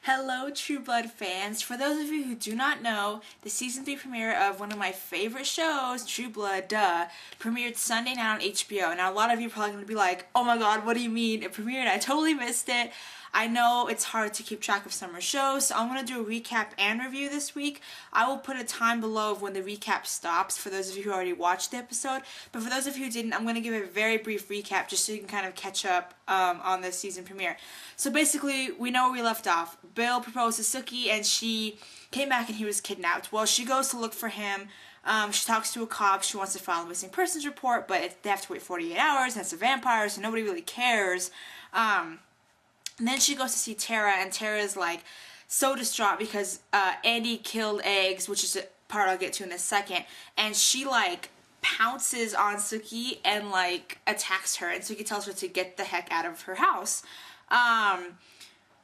Hello, True Blood fans. For those of you who do not know, the season 3 premiere of one of my favorite shows, True Blood, premiered Sunday night on HBO. Now, a lot of you are probably going to be like, oh my god, what do you mean? It premiered? I totally missed it. I know it's hard to keep track of summer shows, so I'm going to do a recap and review this week. I will put a time below of when the recap stops for those of you who already watched the episode. But for those of you who didn't, I'm going to give a very brief recap just so you can kind of catch up on the season premiere. So basically, we know where we left off. Bill proposed to Sookie and she came back and he was kidnapped. Well, she goes to look for him. She talks to a cop. She wants to file a missing persons report, but they have to wait 48 hours. That's a vampire, so nobody really cares. And then she goes to see Tara, and Tara's like so distraught because Andy killed Eggs, which is a part I'll get to in a second, and she like pounces on Sookie and like attacks her, and Sookie tells her to get the heck out of her house.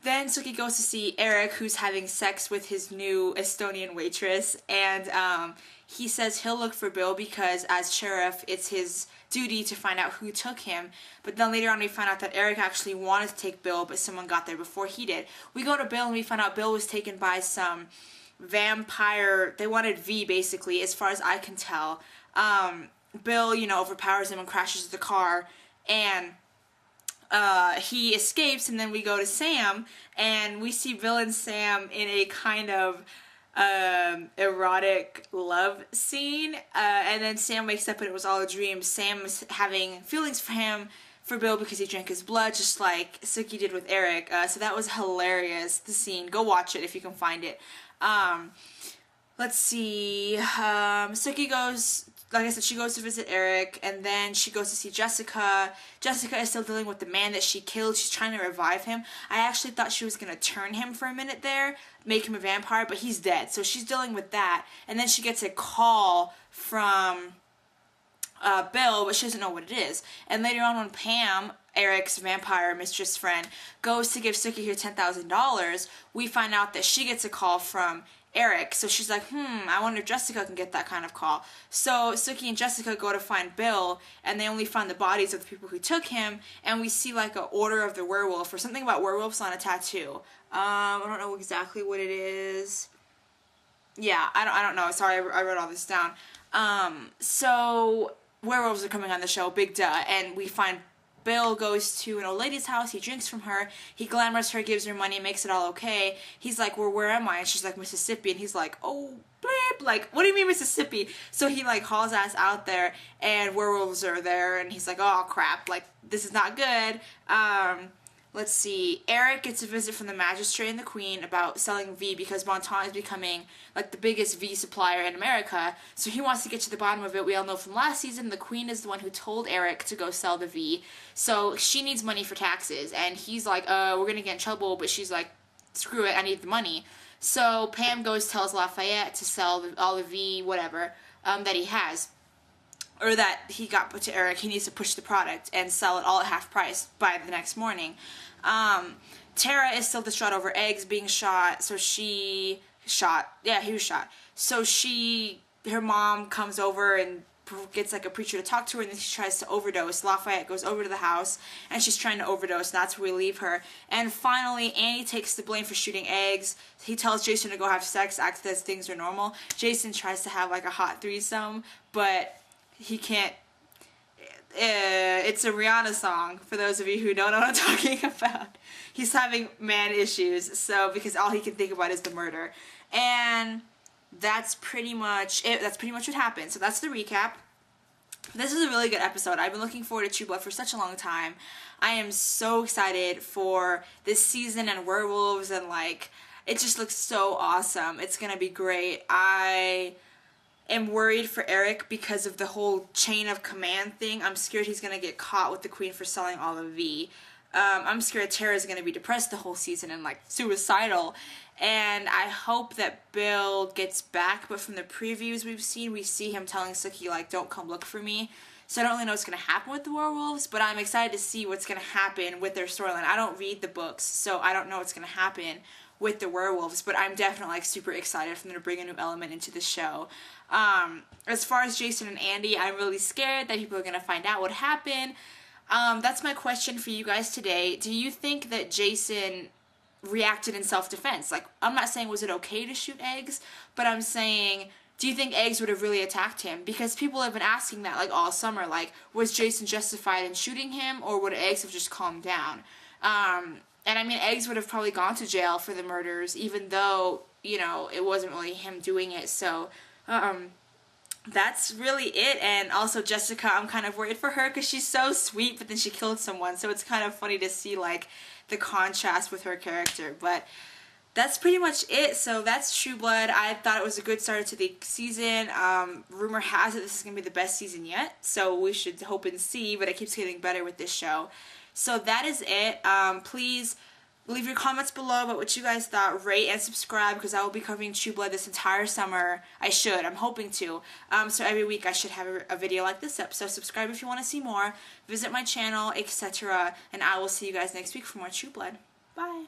Then Sookie goes to see Eric, who's having sex with his new Estonian waitress, and he says he'll look for Bill because as sheriff, it's his duty to find out who took him. But then later on we find out that Eric actually wanted to take Bill, but someone got there before he did. We go to Bill and we find out Bill was taken by some vampire. They wanted V, basically, as far as I can tell. Bill, overpowers him and crashes the car, and he escapes, and then we go to Sam, and we see Bill and Sam in a kind of erotic love scene, and then Sam wakes up and it was all a dream. Sam is having feelings for Bill because he drank his blood, just like Sookie did with Eric, so that was hilarious, the scene. Go watch it if you can find it. Let's see, Sookie goes, like I said, she goes to visit Eric, and then she goes to see Jessica. Jessica is still dealing with the man that she killed. She's trying to revive him. I actually thought she was going to turn him for a minute there, make him a vampire, but he's dead. So she's dealing with that. And then she gets a call from Bill, but she doesn't know what it is. And later on when Pam, Eric's vampire mistress friend, goes to give Sookie her $10,000, we find out that she gets a call from Eric. So she's like, I wonder if Jessica can get that kind of call. So Sookie and Jessica go to find Bill, and they only find the bodies of the people who took him, and we see like a Order of the Werewolf or something about werewolves on a tattoo. I don't know exactly what it is. Yeah, I don't know. Sorry, I wrote all this down. So werewolves are coming on the show, big duh, and we find Bill goes to an old lady's house, he drinks from her, he glamours her, gives her money, makes it all okay. He's like, well, where am I? And she's like, Mississippi, and he's like, oh, bleep, like, what do you mean Mississippi? So he like hauls ass out there, and werewolves are there, and he's like, oh crap, like, this is not good. Let's see, Eric gets a visit from the magistrate and the queen about selling V because Bonton is becoming like the biggest V supplier in America, so he wants to get to the bottom of it. We all know from last season the queen is the one who told Eric to go sell the V, so she needs money for taxes, and he's like, we're gonna get in trouble, but she's like, screw it, I need the money. So Pam tells Lafayette to sell all the V, whatever, that he has, or that he got put to Eric. He needs to push the product and sell it all at half price by the next morning. Tara is still distraught over Eggs being shot, so he was shot. So her mom comes over and gets like a preacher to talk to her, and then she tries to overdose. Lafayette goes over to the house, and she's trying to overdose, and that's where we leave her. And finally, Annie takes the blame for shooting Eggs. He tells Jason to go have sex, act as things are normal. Jason tries to have like a hot threesome, but he can't. It's a Rihanna song, for those of you who don't know what I'm talking about. He's having man issues, so because all he can think about is the murder. And that's pretty much it. That's pretty much what happened. So that's the recap. This is a really good episode. I've been looking forward to True Blood for such a long time. I am so excited for this season and werewolves, and like, it just looks so awesome. It's gonna be great. I am worried for Eric because of the whole chain of command thing. I'm scared he's going to get caught with the queen for selling all the V. I'm scared Tara's going to be depressed the whole season and like suicidal. And I hope that Bill gets back, but from the previews we've seen, we see him telling Sookie like, don't come look for me. So I don't really know what's going to happen with the werewolves, but I'm excited to see what's going to happen with their storyline. I don't read the books, so I don't know what's going to happen with the werewolves, but I'm definitely like super excited for them to bring a new element into the show. As far as Jason and Andy, I'm really scared that people are going to find out what happened. That's my question for you guys today. Do you think that Jason reacted in self-defense. Like, I'm not saying was it okay to shoot Eggs, but I'm saying, do you think Eggs would have really attacked him? Because people have been asking that, like, all summer. Like, was Jason justified in shooting him, or would Eggs have just calmed down? And I mean, Eggs would have probably gone to jail for the murders, even though, you know, it wasn't really him doing it. So, that's really it. And also Jessica, I'm kind of worried for her because she's so sweet, but then she killed someone. So it's kind of funny to see, like, the contrast with her character. But that's pretty much it. So that's True Blood. I thought it was a good start to the season. Rumor has it this is going to be the best season yet. So we should hope and see, but it keeps getting better with this show. So that is it. Please leave your comments below about what you guys thought. Rate and subscribe, because I will be covering True Blood this entire summer. I should. I'm hoping to. So every week I should have a video like this up. So subscribe if you want to see more. Visit my channel, etc. And I will see you guys next week for more True Blood. Bye.